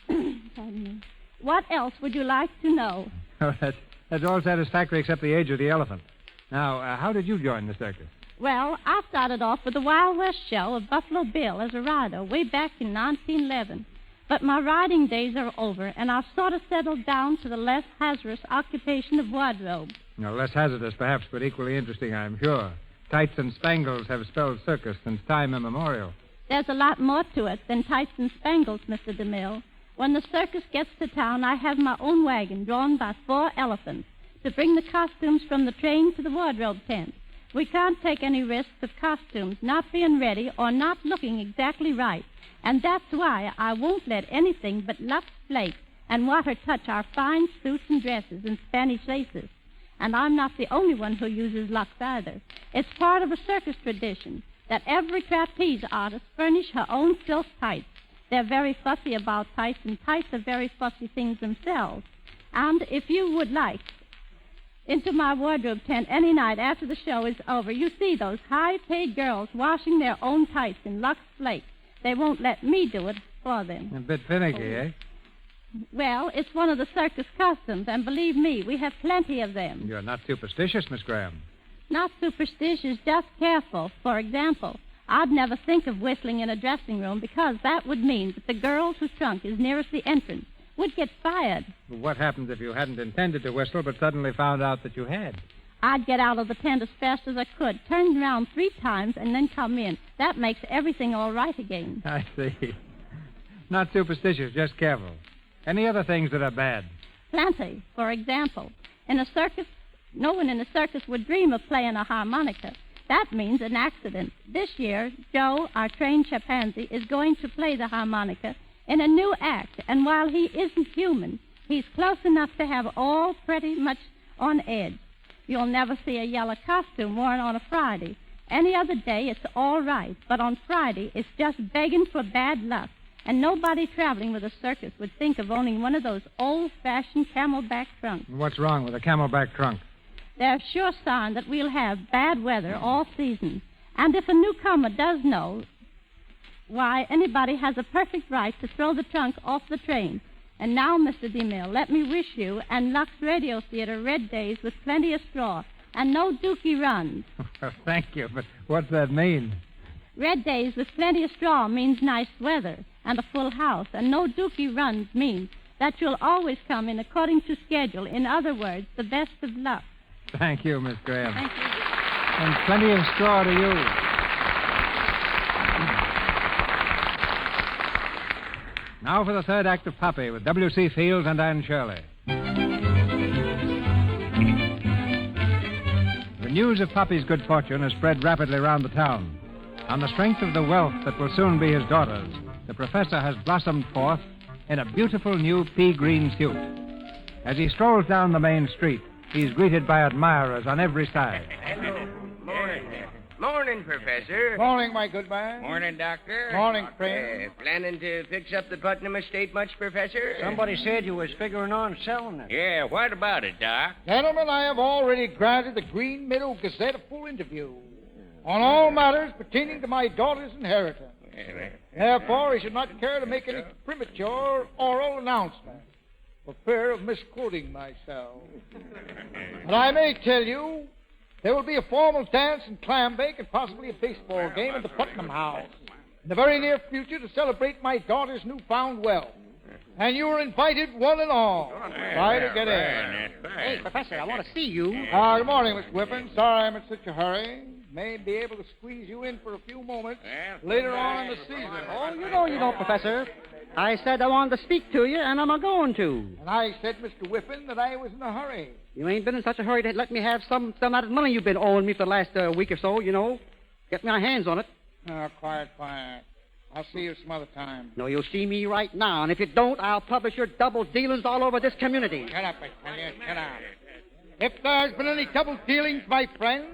Pardon me. What else would you like to know? Oh, that's all satisfactory except the age of the elephant. Now, how did you join the circus? Well, I started off with the Wild West show of Buffalo Bill as a rider way back in 1911. But my riding days are over, and I've sort of settled down to the less hazardous occupation of wardrobe. No, less hazardous, perhaps, but equally interesting, I'm sure. Tights and spangles have spelled circus since time immemorial. There's a lot more to it than tights and spangles, Mr. DeMille. When the circus gets to town, I have my own wagon drawn by 4 elephants to bring the costumes from the train to the wardrobe tent. We can't take any risks of costumes not being ready or not looking exactly right. And that's why I won't let anything but Lux Flake and water touch our fine suits and dresses and Spanish laces. And I'm not the only one who uses Lux either. It's part of a circus tradition that every trapeze artist furnish her own silk tights. They're very fussy about tights, and tights are very fussy things themselves. And if you would like, into my wardrobe tent any night after the show is over, you see those high-paid girls washing their own tights in Lux Flake. They won't let me do it for them. A bit finicky, eh? Well, it's one of the circus customs, and believe me, we have plenty of them. You're not superstitious, Miss Graham. Not superstitious, just careful. For example, I'd never think of whistling in a dressing room because that would mean that the girl whose trunk is nearest the entrance would get fired. What happens if you hadn't intended to whistle but suddenly found out that you had? I'd get out of the tent as fast as I could, turn around 3 times, and then come in. That makes everything all right again. I see. Not superstitious, just careful. Any other things that are bad? Plenty. For example, in a circus, no one in a circus would dream of playing a harmonica. That means an accident. This year, Joe, our trained chimpanzee, is going to play the harmonica in a new act, and while he isn't human, he's close enough to have all pretty much on edge. You'll never see a yellow costume worn on a Friday. Any other day, it's all right, but on Friday, it's just begging for bad luck. And nobody traveling with a circus would think of owning one of those old-fashioned camelback trunks. What's wrong with a camelback trunk? They're a sure sign that we'll have bad weather all season. And if a newcomer does know, why, anybody has a perfect right to throw the trunk off the train. And now, Mr. DeMille, let me wish you and Lux Radio Theater red days with plenty of straw and no dookie runs. Well, thank you, but what's that mean? Red days with plenty of straw means nice weather and a full house, and no dookie runs means that you'll always come in according to schedule. In other words, the best of luck. Thank you, Miss Graham. Thank you. And plenty of straw to you. Now for the third act of Pape with W.C. Fields and Anne Shirley. The news of Pape's good fortune has spread rapidly around the town. On the strength of the wealth that will soon be his daughter's, the professor has blossomed forth in a beautiful new pea-green suit. As he strolls down the main street, he's greeted by admirers on every side. Morning. Morning, Professor. Morning, my good man. Morning, Doctor. Morning, friend. Planning to fix up the Putnam estate much, Professor? Somebody said you was figuring on selling it. Yeah, what about it, Doc? Gentlemen, I have already granted the Green Meadow Gazette a full interview on all matters pertaining to my daughter's inheritance. Therefore, I should not care to make any premature oral announcement for fear of misquoting myself. But I may tell you There will be a formal dance and clam bake and possibly a baseball game at the Putnam House in the very near future to celebrate my daughter's newfound wealth. And you are invited, one and all. Try to get in. Hey, Professor, I want to see you. Good morning, Mr. Whippen. Sorry I'm in such a hurry. May be able to squeeze you in for a few moments later on in the season. Oh, you don't, Professor. I said I wanted to speak to you, and I'm a-going to. And I said, Mr. Whippen, that I was in a hurry. You ain't been in such a hurry to let me have some of that money you've been owing me for the last week or so, you know. Get my hands on it. Oh, quiet. I'll see you some other time. No, you'll see me right now, and if you don't, I'll publish your double dealings all over this community. Shut up, I tell you. Shut up. If there's been any double dealings, my friend,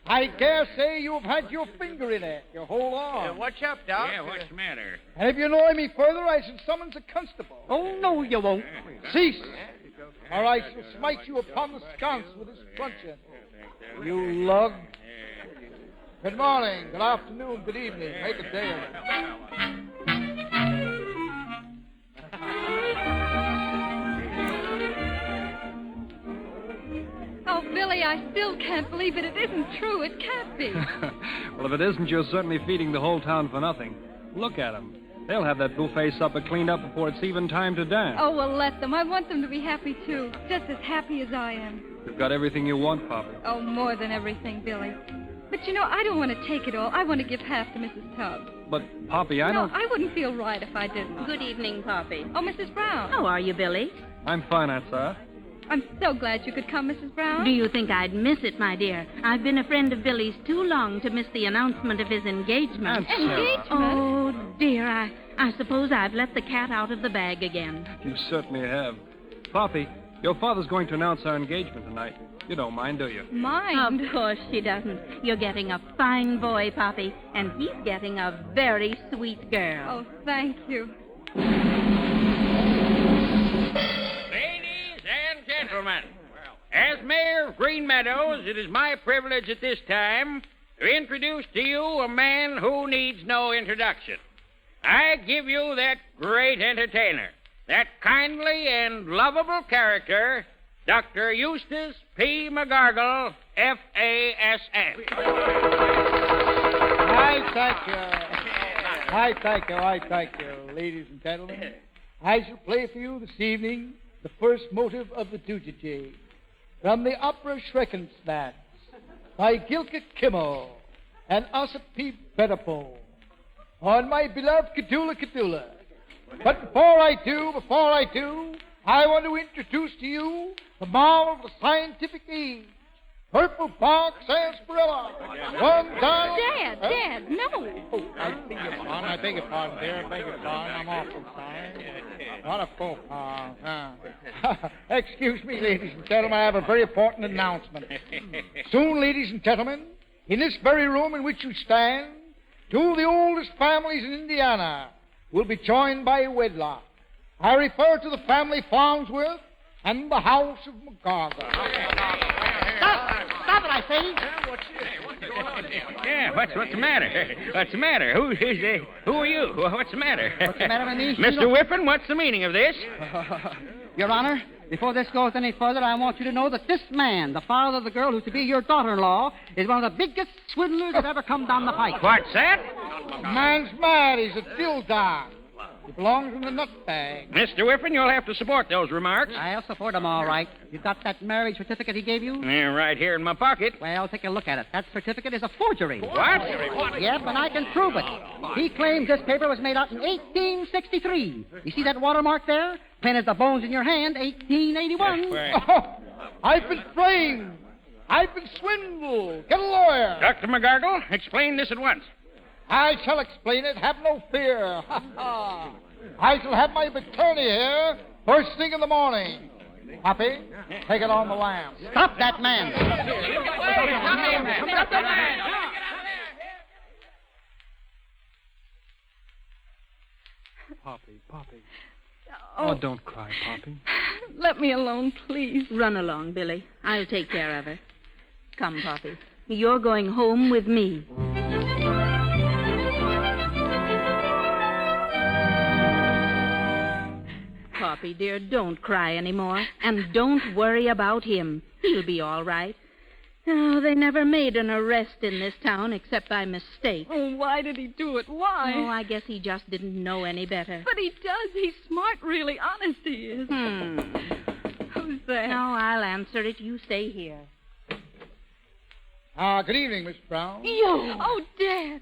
I dare say you have had your finger in it. You hold on. What's up, Doc? Yeah, what's the matter? And if you annoy me further, I shall summons a constable. Oh, no, you won't. Cease, or I shall smite you upon the sconce with this truncheon. You lug. Good morning, good afternoon, good evening. Make a day of it. Oh, Billy, I still can't believe it. It isn't true. It can't be. Well, if it isn't, you're certainly feeding the whole town for nothing. Look at them. They'll have that buffet supper cleaned up before it's even time to dance. Oh, well, let them. I want them to be happy, too. Just as happy as I am. You've got everything you want, Poppy. Oh, more than everything, Billy. But, you know, I don't want to take it all. I want to give half to Mrs. Tubbs. But, Poppy, I don't... No, I wouldn't feel right if I didn't. Good evening, Poppy. Oh, Mrs. Brown. How are you, Billy? I'm fine, Aunt Sarah. I'm so glad you could come, Mrs. Brown. Do you think I'd miss it, my dear? I've been a friend of Billy's too long to miss the announcement of his engagement. Engagement? Oh, dear, I suppose I've let the cat out of the bag again. You certainly have. Poppy, your father's going to announce our engagement tonight. You don't mind, do you? Mind? Of course she doesn't. You're getting a fine boy, Poppy, and he's getting a very sweet girl. Oh, thank you. Ladies and gentlemen, as mayor of Green Meadows, it is my privilege at this time to introduce to you a man who needs no introduction. I give you that great entertainer, that kindly and lovable character, Dr. Eustace P. McGargle, F.A.S.F. I thank you, ladies and gentlemen. I shall play for you this evening the first motive of the Dujiji from the opera Schreckensnatz by Gilke Kimmel and Ossip P. Bedapole on my beloved Kadula. But before I do, I want to introduce to you the marvel of the scientific age, purple bark sarsaparilla. Dad, no. Oh, I beg your pardon, dear. I'm awful sorry. What a faux pas. Excuse me, ladies and gentlemen, I have a very important announcement. Soon, ladies and gentlemen, in this very room in which you stand, two of the oldest families in Indiana will be joined by wedlock. I refer to the family Farnsworth and the house of McGargle. Stop it, I say. Yeah, what's the matter? What's the matter? Who are you? What's the matter? What's the matter with me? Mr. Whippen, what's the meaning of this? Your Honor, before this goes any further, I want you to know that this man, the father of the girl who's to be your daughter-in-law, is one of the biggest swindlers that ever come down the pike. What's that? The man's mad. He's a dildo. He belongs in the nut bag. Mr. Whippen, you'll have to support those remarks. I'll support him all right. You got that marriage certificate he gave you? Yeah, right here in my pocket. Well, take a look at it. That certificate is a forgery. What? Yep, and I can prove it. He claims this paper was made out in 1863. You see that watermark there? Plain as the bones in your hand, 1881. Oh, I've been framed. I've been swindled. Get a lawyer. Dr. McGargle, explain this at once. I shall explain it. Have no fear. I shall have my attorney here first thing in the morning. Poppy, take it on the lamb. Stop that man. Stop the man. Poppy. Oh, don't cry, Poppy. Let me alone, please. Run along, Billy. I'll take care of her. Come, Poppy. You're going home with me. Poppy, dear, don't cry anymore. And don't worry about him. He'll be all right. Oh, they never made an arrest in this town except by mistake. Oh, why did he do it? Why? Oh, I guess he just didn't know any better. But he does. He's smart, really. Honest he is. Who's that? No, I'll answer it. You stay here. Good evening, Miss Brown. You! Oh, Dad.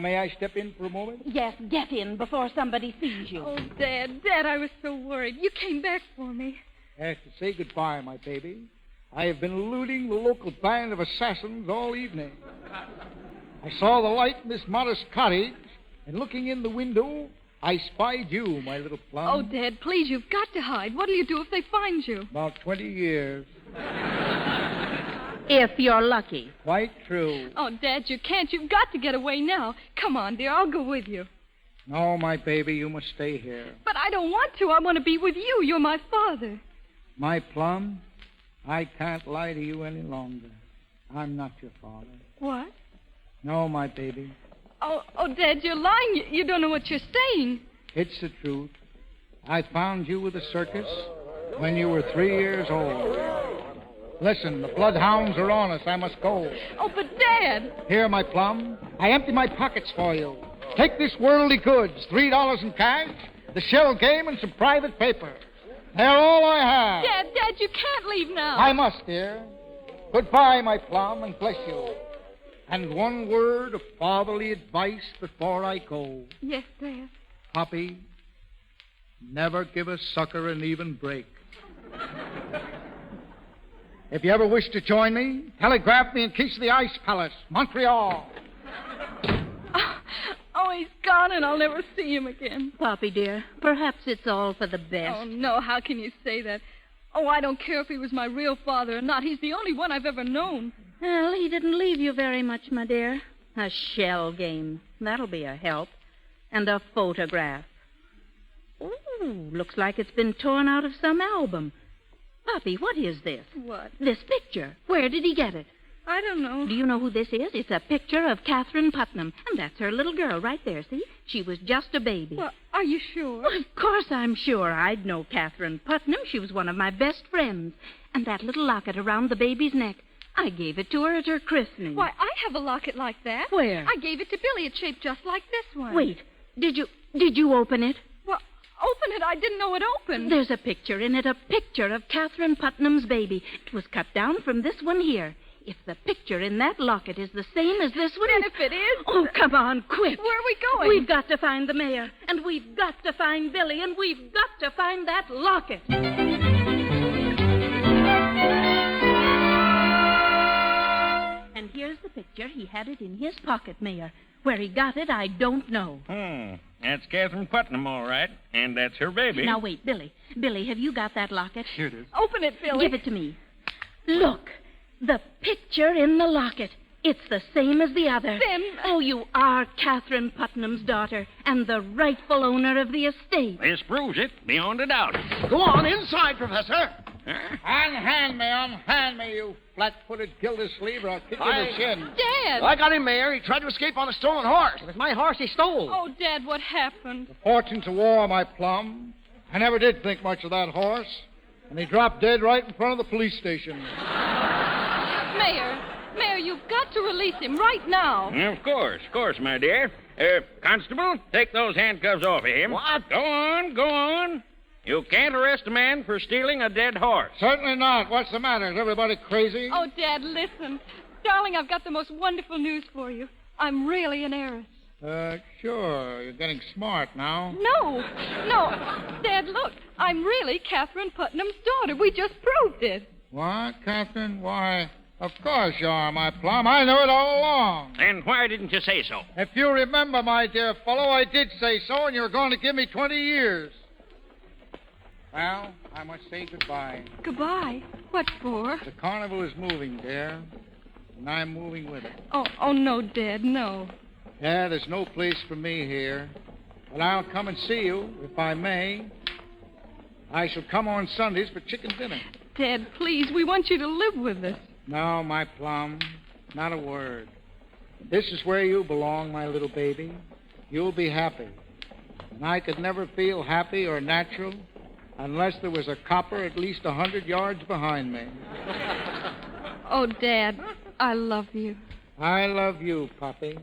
May I step in for a moment? Yes, get in before somebody sees you. Oh, Dad, I was so worried. You came back for me. I have to say goodbye, my baby. I have been eluding the local band of assassins all evening. I saw the light in this modest cottage, and looking in the window, I spied you, my little plum. Oh, Dad, please, you've got to hide. What'll you do if they find you? About 20 years. If you're lucky. Quite true. Oh, Dad, you can't. You've got to get away now. Come on, dear, I'll go with you. No, my baby, you must stay here. But I don't want to. I want to be with you. You're my father. My plum, I can't lie to you any longer. I'm not your father. What? No, my baby. Oh, Dad, you're lying. You don't know what you're saying. It's the truth. I found you with the circus when you were 3 years old. Listen, the bloodhounds are on us. I must go. Oh, but Dad. Here, my plum. I empty my pockets for you. Take this worldly goods, $3 in cash, the shell game, and some private paper. They're all I have. Dad, you can't leave now. I must, dear. Goodbye, my plum, and bless you. And one word of fatherly advice before I go. Yes, Dad. Poppy, never give a sucker an even break. If you ever wish to join me, telegraph me in case of the Ice Palace, Montreal. Oh, he's gone, and I'll never see him again. Poppy, dear, perhaps it's all for the best. Oh, no, how can you say that? Oh, I don't care if he was my real father or not. He's the only one I've ever known. Well, he didn't leave you very much, my dear. A shell game. That'll be a help. And a photograph. Ooh, looks like it's been torn out of some album. Poppy, what is this? What? This picture. Where did he get it? I don't know. Do you know who this is? It's a picture of Catherine Putnam. And that's her little girl right there, see? She was just a baby. Well, are you sure? Well, of course I'm sure. I'd know Catherine Putnam. She was one of my best friends. And that little locket around the baby's neck, I gave it to her at her christening. Why, I have a locket like that. Where? I gave it to Billy. It's shaped just like this one. Wait, did you open it? Well, open it. I didn't know it opened. There's a picture in it, a picture of Catherine Putnam's baby. It was cut down from this one here. If the picture in that locket is the same as this one... Then if it is... Oh, come on, quick. Where are we going? We've got to find the mayor, and we've got to find Billy, and we've got to find that locket. And here's the picture. He had it in his pocket, Mayor. Where he got it, I don't know. That's Catherine Putnam, all right. And that's her baby. Now, wait, Billy. Billy, have you got that locket? Here it is. Open it, Billy. Give it to me. Look, the picture in the locket. It's the same as the other. Then... Oh, you are Catherine Putnam's daughter and the rightful owner of the estate. This proves it, beyond a doubt. Go on inside, Professor. Huh? Unhand me, you flat-footed Gildersleeve, or I'll kick you in the shin. Dad! I got him, Mayor. He tried to escape on a stolen horse. It was my horse he stole. Oh, Dad, what happened? The fortunes of war, my plum. I never did think much of that horse. And he dropped dead right in front of the police station. Mayor, you've got to release him right now. Of course, my dear. Constable, take those handcuffs off of him. What? Go on. You can't arrest a man for stealing a dead horse. Certainly not. What's the matter? Is everybody crazy? Oh, Dad, listen. Darling, I've got the most wonderful news for you. I'm really an heiress. Sure. You're getting smart now. No. Dad, look. I'm really Catherine Putnam's daughter. We just proved it. What, Catherine? Why, of course you are, my plum. I knew it all along. And why didn't you say so? If you remember, my dear fellow, I did say so, and you're going to give me 20 years. Well, I must say goodbye. Goodbye? What for? The carnival is moving, dear, and I'm moving with it. Oh, no, Dad, no. Yeah, there's no place for me here, but I'll come and see you, if I may. I shall come on Sundays for chicken dinner. Dad, please, we want you to live with us. No, my plum, not a word. This is where you belong, my little baby. You'll be happy. And I could never feel happy or natural unless there was a copper at least 100 yards behind me. Oh, Dad, I love you. I love you, Poppy.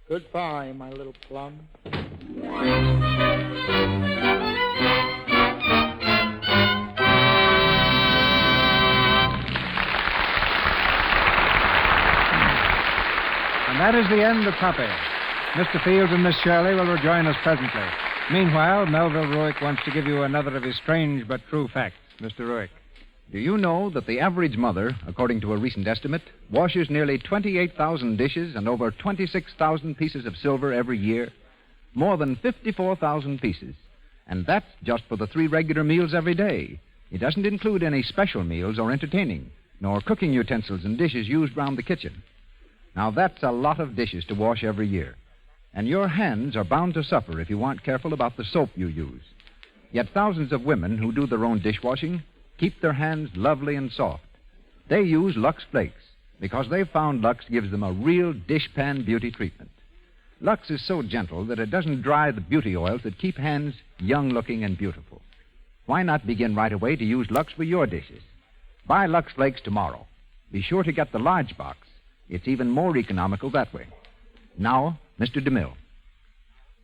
Goodbye, my little plum. And that is the end of Poppy. Mr. Fields and Miss Shirley will rejoin us presently. Meanwhile, Melville Ruick wants to give you another of his strange but true facts. Mr. Ruick. Do you know that the average mother, according to a recent estimate, washes nearly 28,000 dishes and over 26,000 pieces of silver every year? More than 54,000 pieces. And that's just for the 3 regular meals every day. It doesn't include any special meals or entertaining, nor cooking utensils and dishes used round the kitchen. Now, that's a lot of dishes to wash every year. And your hands are bound to suffer if you aren't careful about the soap you use. Yet thousands of women who do their own dishwashing keep their hands lovely and soft. They use Lux Flakes because they've found Lux gives them a real dishpan beauty treatment. Lux is so gentle that it doesn't dry the beauty oils that keep hands young-looking and beautiful. Why not begin right away to use Lux for your dishes? Buy Lux Flakes tomorrow. Be sure to get the large box. It's even more economical that way. Now, Mr. DeMille.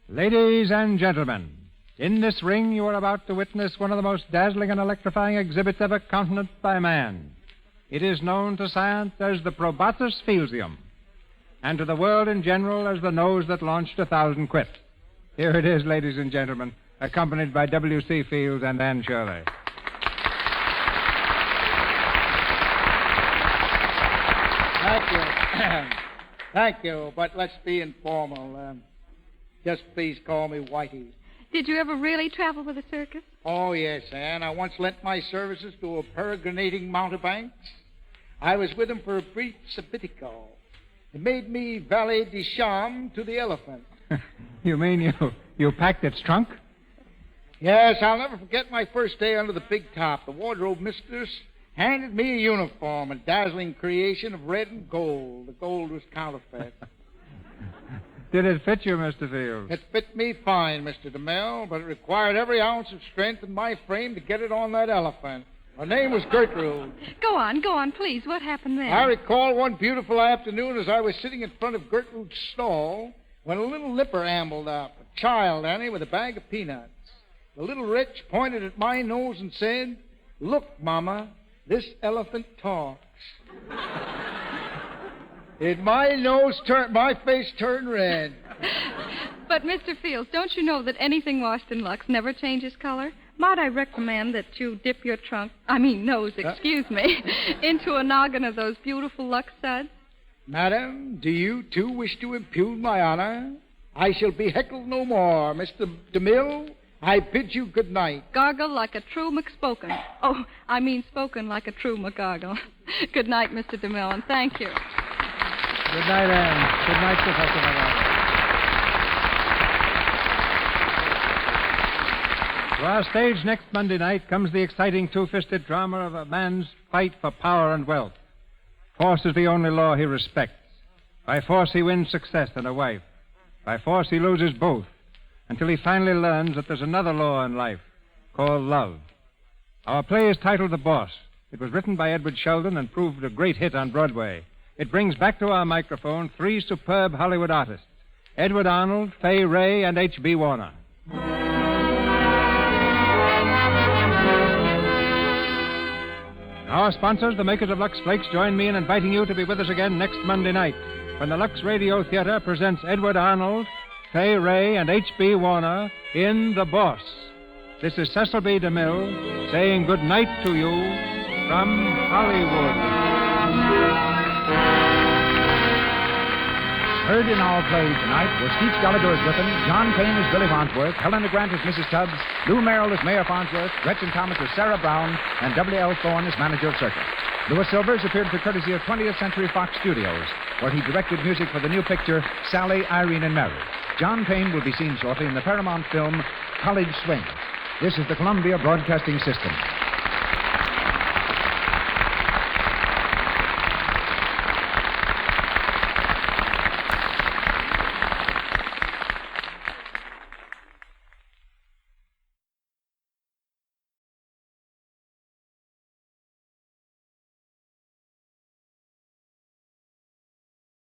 Ladies and gentlemen, in this ring you are about to witness one of the most dazzling and electrifying exhibits ever countenanced by man. It is known to science as the probatus felium, and to the world in general as the nose that launched 1,000 quips. Here it is, ladies and gentlemen, accompanied by W.C. Fields and Anne Shirley. Thank you. Thank you, but let's be informal. Just please call me Whitey. Did you ever really travel with a circus? Oh, yes, Anne. I once lent my services to a peregrinating mountebanks. I was with him for a brief sabbatical. It made me valet de chambre to the elephant. You mean you packed its trunk? Yes, I'll never forget my first day under the big top. The wardrobe mistress handed me a uniform, a dazzling creation of red and gold. The gold was counterfeit. Did it fit you, Mr. Fields? It fit me fine, Mr. DeMille, but it required every ounce of strength in my frame to get it on that elephant. Her name was Gertrude. Go on, please. What happened then? I recall one beautiful afternoon as I was sitting in front of Gertrude's stall when a little nipper ambled up, a child, Annie, with a bag of peanuts. The little wretch pointed at my nose and said, "Look, Mama, this elephant talks." My face turned red. But, Mr. Fields, don't you know that anything washed in Lux never changes color? Might I recommend that you dip your nose, into a noggin of those beautiful Lux suds? Madam, do you, too, wish to impugn my honor? I shall be heckled no more. Mr. DeMille, I bid you good night. Gargle like a true McSpoken. Spoken like a true McGargle. Good night, Mr. DeMille, and thank you. Good night, Anne. Good night, Professor McGargle. To our stage next Monday night comes the exciting two-fisted drama of a man's fight for power and wealth. Force is the only law he respects. By force he wins success and a wife. By force he loses both, until he finally learns that there's another law in life, called love. Our play is titled The Boss. It was written by Edward Sheldon and proved a great hit on Broadway. It brings back to our microphone 3 superb Hollywood artists, Edward Arnold, Fay Wray, and H.B. Warner. Our sponsors, the makers of Lux Flakes, join me in inviting you to be with us again next Monday night when the Lux Radio Theater presents Edward Arnold, Fay Wray, and H.B. Warner in The Boss. This is Cecil B. DeMille saying good night to you from Hollywood. Heard in our play tonight were Steve Gallagher as Griffin, John Payne as Billy Farnsworth, Helena Grant as Mrs. Tubbs, Lou Merrill as Mayor Farnsworth, Gretchen Thomas as Sarah Brown, and W.L. Thorne as manager of circus. Louis Silvers appeared for courtesy of 20th Century Fox Studios, where he directed music for the new picture Sally, Irene, and Mary. John Payne will be seen shortly in the Paramount film College Swing. This is the Columbia Broadcasting System.